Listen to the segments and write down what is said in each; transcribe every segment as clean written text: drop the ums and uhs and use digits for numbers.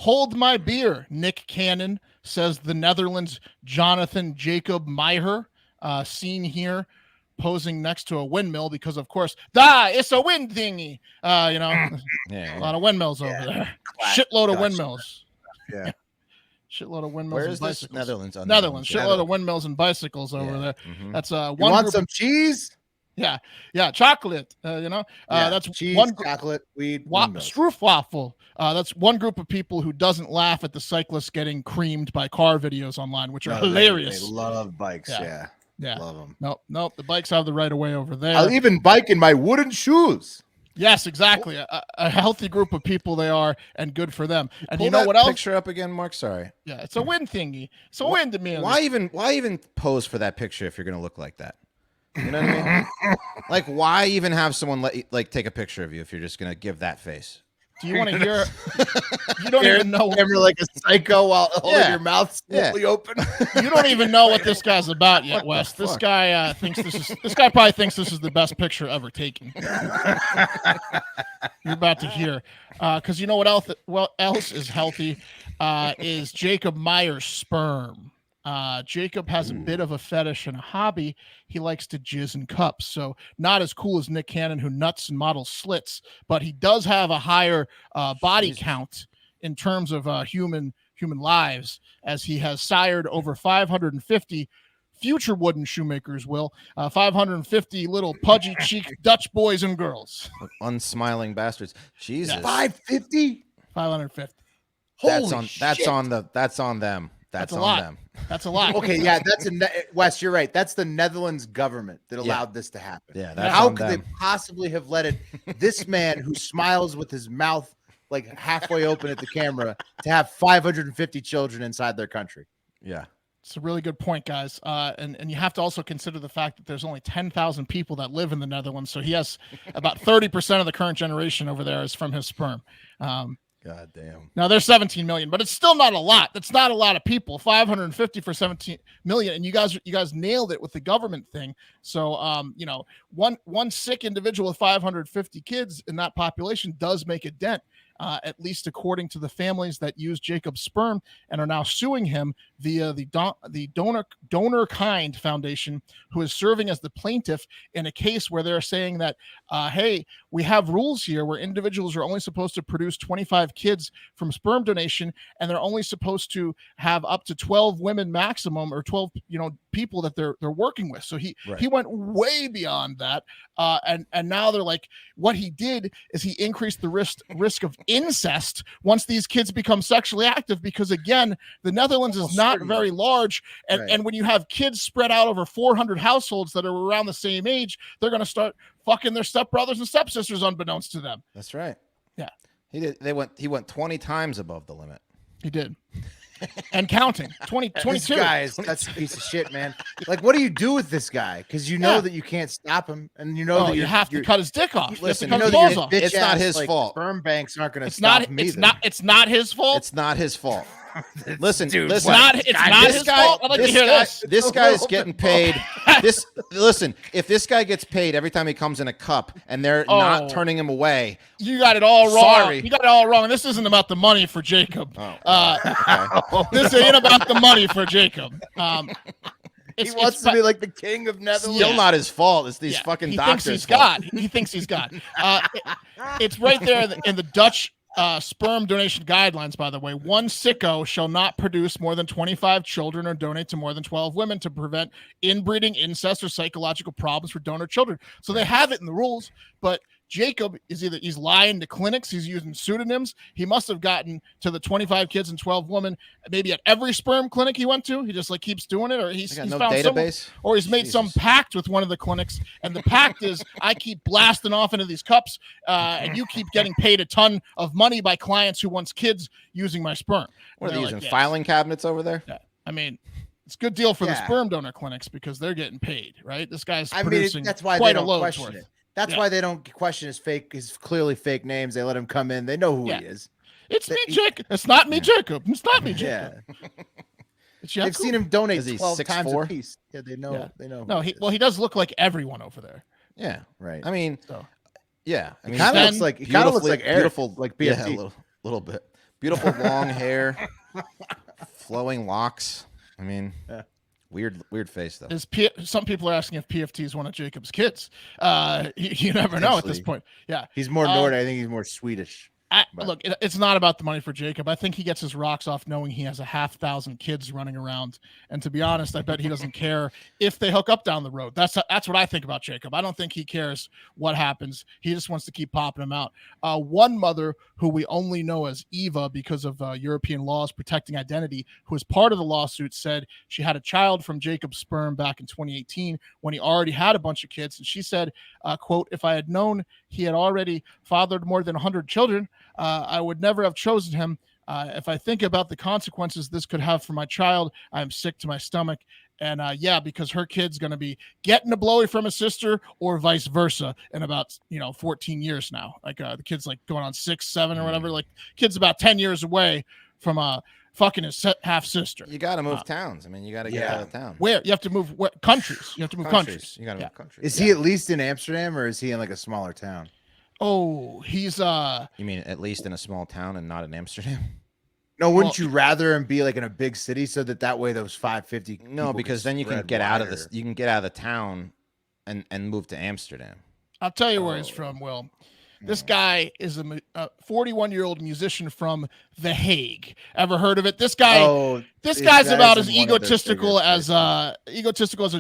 Hold my beer, Nick Cannon, says the Netherlands' Jonathan Jacob Meijer, seen here posing next to a windmill because, of course, it's a wind thingy. A lot of windmills over there. Shitload of windmills. Yeah. Shitload of windmills. Where and is bicycles. this? Netherlands. Netherlands. Shitload of windmills and bicycles over there. Mm-hmm. That's one. You want some cheese? Yeah, chocolate. That's cheese, one chocolate, weed, Stroofwafel. That's one group of people who doesn't laugh at the cyclists getting creamed by car videos online, which are hilarious. They love bikes. Yeah, love them. Nope. The bikes have the right of way over there. I'll even bike in my wooden shoes. Yes, exactly. A healthy group of people they are, and good for them. And Pull you know that what else? Picture up again, Mark. Sorry. Yeah, it's a wind thingy. It's a wind mill. Why even pose for that picture if you're going to look like that? You know what I mean? Like, why even have someone take a picture of you if you're just gonna give that face? Do you want to hear? You don't even know. You're like a psycho while holding your mouth slowly open. You don't even know what this guy's about yet, Wes. This guy thinks this guy probably thinks this is the best picture ever taken. You're about to hear, because you know what else is healthy is Jacob Meyer's sperm. Jacob has a bit of a fetish and a hobby. He likes to jizz in cups. So not as cool as Nick Cannon, who nuts and models slits, but he does have a higher body count in terms of human lives, as he has sired over 550 future wooden shoemakers, 550 little pudgy cheek Dutch boys and girls. Unsmiling bastards. Jesus. 550? 550. Holy shit. That's on them. That's on them. That's a lot. Okay, yeah, Wes, you're right. That's the Netherlands government that allowed this to happen. Yeah, that's how on could them. they possibly have let this man who smiles with his mouth like halfway open at the camera to have 550 children inside their country? Yeah. It's a really good point, guys. And you have to also consider the fact that there's only 10,000 people that live in the Netherlands. So he has about 30% of the current generation over there is from his sperm. God damn. Now there's 17 million, but it's still not a lot. That's not a lot of people. 550 for 17 million. And you guys nailed it with the government thing. So, one sick individual with 550 kids in that population does make a dent. At least according to the families that use Jacob's sperm and are now suing him via the Donor Kind Foundation, who is serving as the plaintiff in a case where they're saying that, hey, we have rules here where individuals are only supposed to produce 25 kids from sperm donation, and they're only supposed to have up to 12 women maximum, or 12, people that they're working with. So he went way beyond that. And now they're like, what he did is he increased the risk of incest once these kids become sexually active, because again, the Netherlands is not very large. And when you have kids spread out over 400 households that are around the same age, they're going to start fucking their stepbrothers and stepsisters unbeknownst to them. That's right. Yeah. He went 20 times above the limit. He did. And counting. 22. This guy that's a piece of shit, man. Like, what do you do with this guy? Because you know that you can't stop him, and you know that you have to cut his dick off. Listen, it's not his fault. Sperm banks aren't going to stop him either. It's not his fault. It's not his fault. Listen, it's not his fault. I'd like to hear this. This guy's getting paid. Listen, if this guy gets paid every time he comes in a cup and they're not turning him away, you got it all wrong. Sorry. You got it all wrong. This isn't about the money for Jacob. This ain't about the money for Jacob. He wants to be like the king of Netherlands. Still not his fault. It's these fucking doctors. He thinks he's God. It's right there in the Dutch sperm donation guidelines, by the way. One sicko shall not produce more than 25 children or donate to more than 12 women to prevent inbreeding, incest, or psychological problems for donor children. So they have it in the rules, but Jacob is he's lying to clinics, he's using pseudonyms. He must have gotten to the 25 kids and 12 women maybe at every sperm clinic he went to. He just keeps doing it, or he's no found database, or he's made some pact with one of the clinics, and the pact is I keep blasting off into these cups, and you keep getting paid a ton of money by clients who wants kids using my sperm. What are they using? Filing cabinets over there? Yeah. I mean, it's a good deal for the sperm donor clinics because they're getting paid, right? This guy's producing that's why quite they a don't load question worth. it. That's why they don't question his clearly fake names. They let him come in. They know who he is. It's me, Jacob. It's not me, Jacob. It's not me, Jacob. Yeah. They've seen him donate 12 6'4"? times a piece. Yeah, they know. Yeah. They know. No, he does look like everyone over there. Yeah, right. I mean, so. Yeah, I mean, kind of looks like Eric, beautiful, like BFT. Yeah, a little bit. Beautiful long hair, flowing locks. I mean, weird face though. Some people are asking if PFT is one of Jacob's kids. You never know at this point. Yeah, he's more Nordic. I think he's more Swedish. Look, it's not about the money for Jacob. I think he gets his rocks off knowing he has 1,500 kids running around. And to be honest, I bet he doesn't care if they hook up down the road. That's what I think about Jacob. I don't think he cares what happens. He just wants to keep popping them out. One mother who we only know as Eva because of European laws protecting identity, who was part of the lawsuit, said she had a child from Jacob's sperm back in 2018 when he already had a bunch of kids. And she said, quote, "If I had known he had already fathered more than 100 children, I would never have chosen him. If I think about the consequences this could have for my child, I'm sick to my stomach." And because her kid's going to be getting a blowy from a sister or vice versa in about 14 years now. Like the kid's like going on 6, 7 or whatever. Like kid's about 10 years away from fucking his half sister. You got to move towns. I mean, you got to get out of town. Where you have to move countries. You have to move countries. You got to move countries. Is he at least in Amsterdam or is he in like a smaller town? Oh, he's You mean at least in a small town and not in Amsterdam? No, wouldn't you rather him be like in a big city so that way those 550? No, because then you can get out of this. You can get out of the town and move to Amsterdam. I'll tell you where he's from, Will. This guy is a 41-year-old musician from The Hague. Ever heard of it? This guy's about as egotistical as a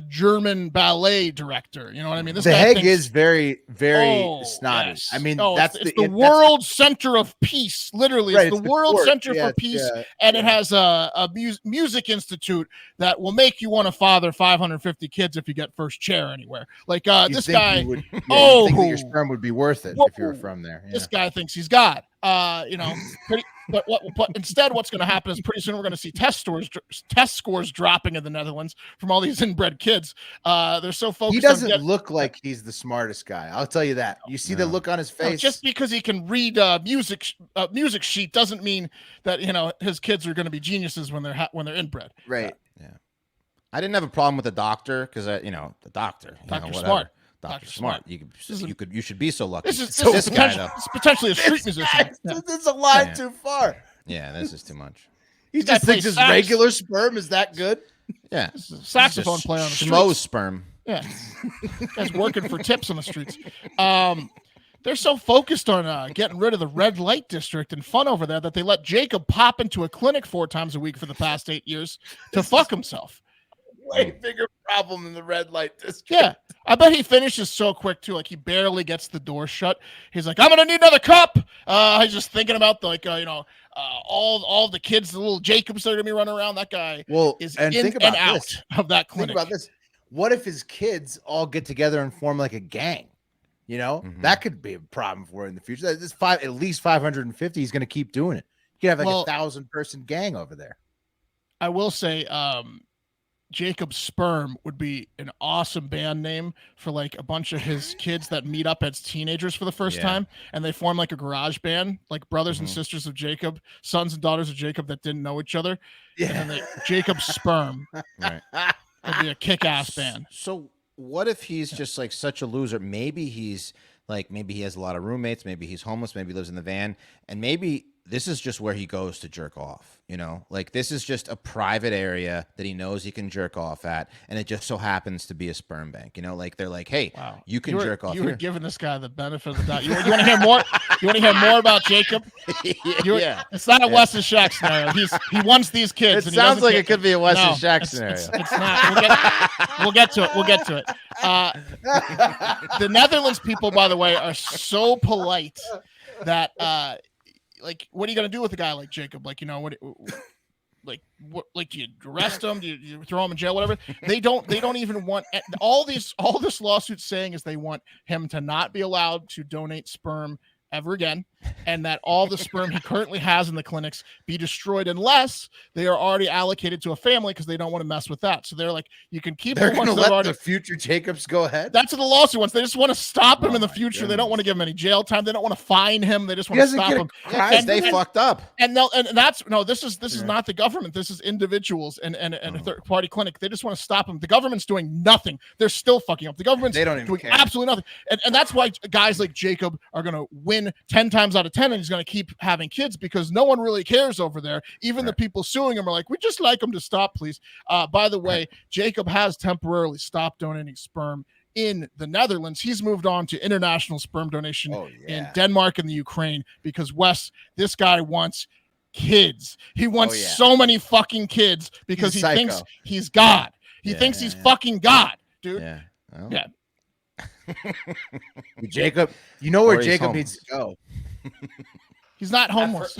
German ballet director. You know what I mean? The Hague is very, very snotty. Yes. I mean, it's the world center of peace. Literally, right, it's the world center for peace, and it has a music institute that will make you want to father 550 kids if you get first chair anywhere. Like this guy. You think that your sperm would be worth it if you were from there. This guy thinks he's God. But instead, what's going to happen is pretty soon we're going to see test scores dropping in the Netherlands from all these inbred kids. They're so focused. He doesn't look like he's the smartest guy. I'll tell you that. You see the look on his face. No, just because he can read music sheet doesn't mean that his kids are going to be geniuses when they're inbred. Right. Yeah. I didn't have a problem with the doctor because the doctor. Dr. Smart. Dr. Smart. You should be so lucky. This guy though. It's potentially a street musician. This is a line too far. Yeah, this is too much. He just thinks his regular sperm is that good. Yeah, saxophone player on the streets. Schmo's sperm. Yeah, guy's working for tips on the streets. They're so focused on getting rid of the red light district and fun over there that they let Jacob pop into a clinic 4 times a week for the past 8 years to fuck himself. Way bigger problem than the red light district. Yeah, I bet he finishes so quick too. Like he barely gets the door shut. He's like, "I'm gonna need another cup." He's just thinking about all the kids, the little Jacobs that are gonna be running around. That guy is in and out of that clinic. Think about this. What if his kids all get together and form like a gang? That could be a problem for him in the future. At least 550. He's gonna keep doing it. You could have like 1,000-person gang over there. I will say, Jacob's Sperm would be an awesome band name for like a bunch of his kids that meet up as teenagers for the first time, and they form like a garage band, like brothers and sisters of Jacob, sons and daughters of Jacob that didn't know each other. Yeah, and Jacob's Sperm. Right, would be a kick-ass band. So what if he's just like such a loser? Maybe he has a lot of roommates. Maybe he's homeless. Maybe he lives in the van, and maybe this is just where he goes to jerk off. Like this is just a private area that he knows he can jerk off at, and it just so happens to be a sperm bank. Like they're like, "Hey, you can jerk off." You were giving this guy the benefit of the doubt. You want to hear more? You want to hear more about Jacob? It's not a Weston Shack scenario. He wants these kids. It sounds like it could be a Weston Shack scenario. It's not. We'll get to it. The Netherlands people, by the way, are so polite that. Like, what are you gonna do with a guy like Jacob? Like, what do you arrest him? Do you throw him in jail? Whatever. They don't even want all this lawsuit's saying is they want him to not be allowed to donate sperm ever again, and that all the sperm he currently has in the clinics be destroyed unless they are already allocated to a family because they don't want to mess with that. So they're like, you can keep. They're going to let the future Jacobs go ahead. That's what the lawsuit wants. They just want to stop him in the future. They don't want to give him any jail time. They don't want to fine him. They just want to stop him. They fucked up. This is not the government. This is individuals and a third party clinic. They just want to stop him. The government's doing nothing. They're still fucking up. The government's doing absolutely nothing. And that's why guys like Jacob are going to win 10 times times out of 10, and he's going to keep having kids because no one really cares over there. Even the people suing him are like, we just like him to stop, please. By the way, Jacob has temporarily stopped donating sperm in the Netherlands. He's moved on to international sperm donation in Denmark and the Ukraine because this guy wants kids. He wants so many fucking kids because he thinks he's God. He thinks he's fucking God, dude. Yeah. Well. Yeah. Jacob, you know where Jacob needs to go. He's not homeless.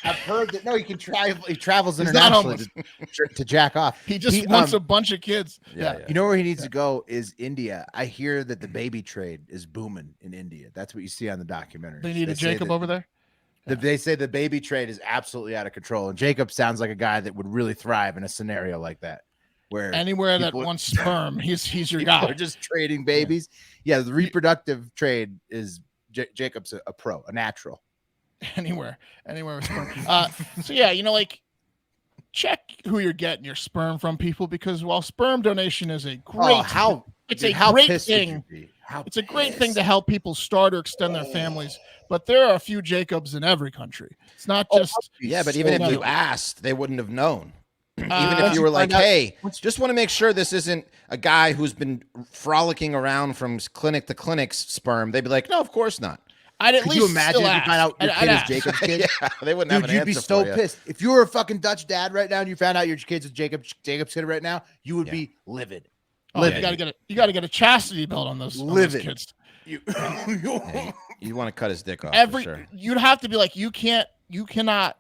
I've heard that. No, he can travel. He travels internationally to jack off. He just wants a bunch of kids. Yeah. You know where he needs to go is India. I hear that the baby trade is booming in India. That's what you see on the documentary. They need a Jacob over there. They say the baby trade is absolutely out of control, and Jacob sounds like a guy that would really thrive in a scenario like that. Where anywhere that wants sperm, he's your guy. They're just trading babies. Yeah, the reproductive trade is Jacob's a pro, a natural. Anywhere with sperm. So yeah, like check who you're getting your sperm from, people, because while sperm donation is a great it's a great thing. It's a great thing to help people start or extend their families, but there are a few Jacobs in every country. It's not just but even if you asked, they wouldn't have known. Even if you were like, hey, just want to make sure this isn't a guy who's been frolicking around from clinic to clinic's sperm, they'd be like, no, of course not. Could you imagine if you find out your kid is Jacob's kid? Yeah, they wouldn't have an answer. You'd be so pissed. If you were a fucking Dutch dad right now and you found out your kid's with Jacob's kid right now, you would be livid. You gotta get a chastity belt on those kids. You want to cut his dick off. For sure. You'd have to be like, you cannot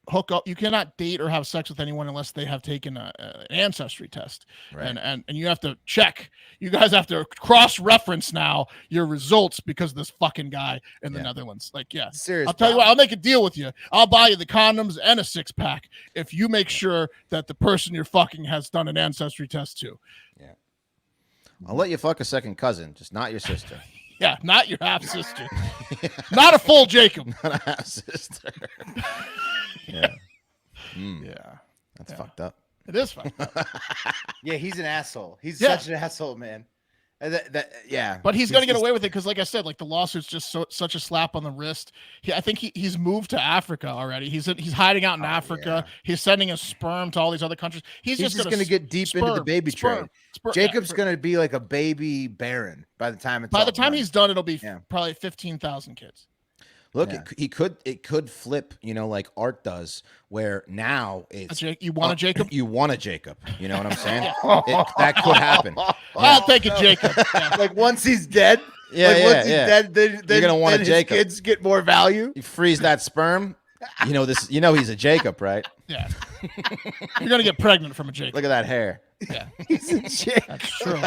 hook up, you cannot date or have sex with anyone unless they have taken an ancestry test. Right. And you have to check. You guys have to cross-reference now your results because of this fucking guy in the Netherlands. Like, serious. I'll tell you what, I'll make a deal with you. I'll buy you the condoms and a 6-pack if you make sure that the person you're fucking has done an ancestry test too. Yeah. I'll let you fuck a second cousin, just not your sister. Yeah, not your half sister. Not a full Jacob. Not a half sister. Yeah. That's fucked up. It is fucked up. Yeah, he's an asshole. He's such an asshole, man. But he's gonna get away with it because, like I said, like the lawsuit's just such a slap on the wrist. I think he's moved to Africa already. He's hiding out in Africa. Yeah. He's sending his sperm to all these other countries. He's just gonna get deep into the baby trade. Jacob's gonna be like a baby baron by the time he's done. It'll be probably 15,000 kids. Look, it could flip, like art does, where now it's you want a Jacob? You want a Jacob. You know what I'm saying? That could happen. I'll take a Jacob. Like once he's dead. Once he's dead, then you're gonna want a Jacob. His kids get more value. You freeze that sperm. He's a Jacob, right? Yeah. You're gonna get pregnant from a Jacob. Look at that hair. Yeah. He's a Jacob. That's true.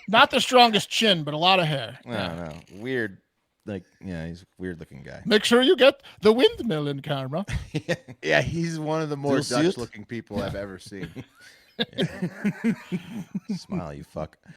Not the strongest chin, but a lot of hair. No. Weird. He's a weird looking guy. Make sure you get the windmill in camera. Yeah, he's one of the more Dutch looking people I've ever seen. Smile, you fuck.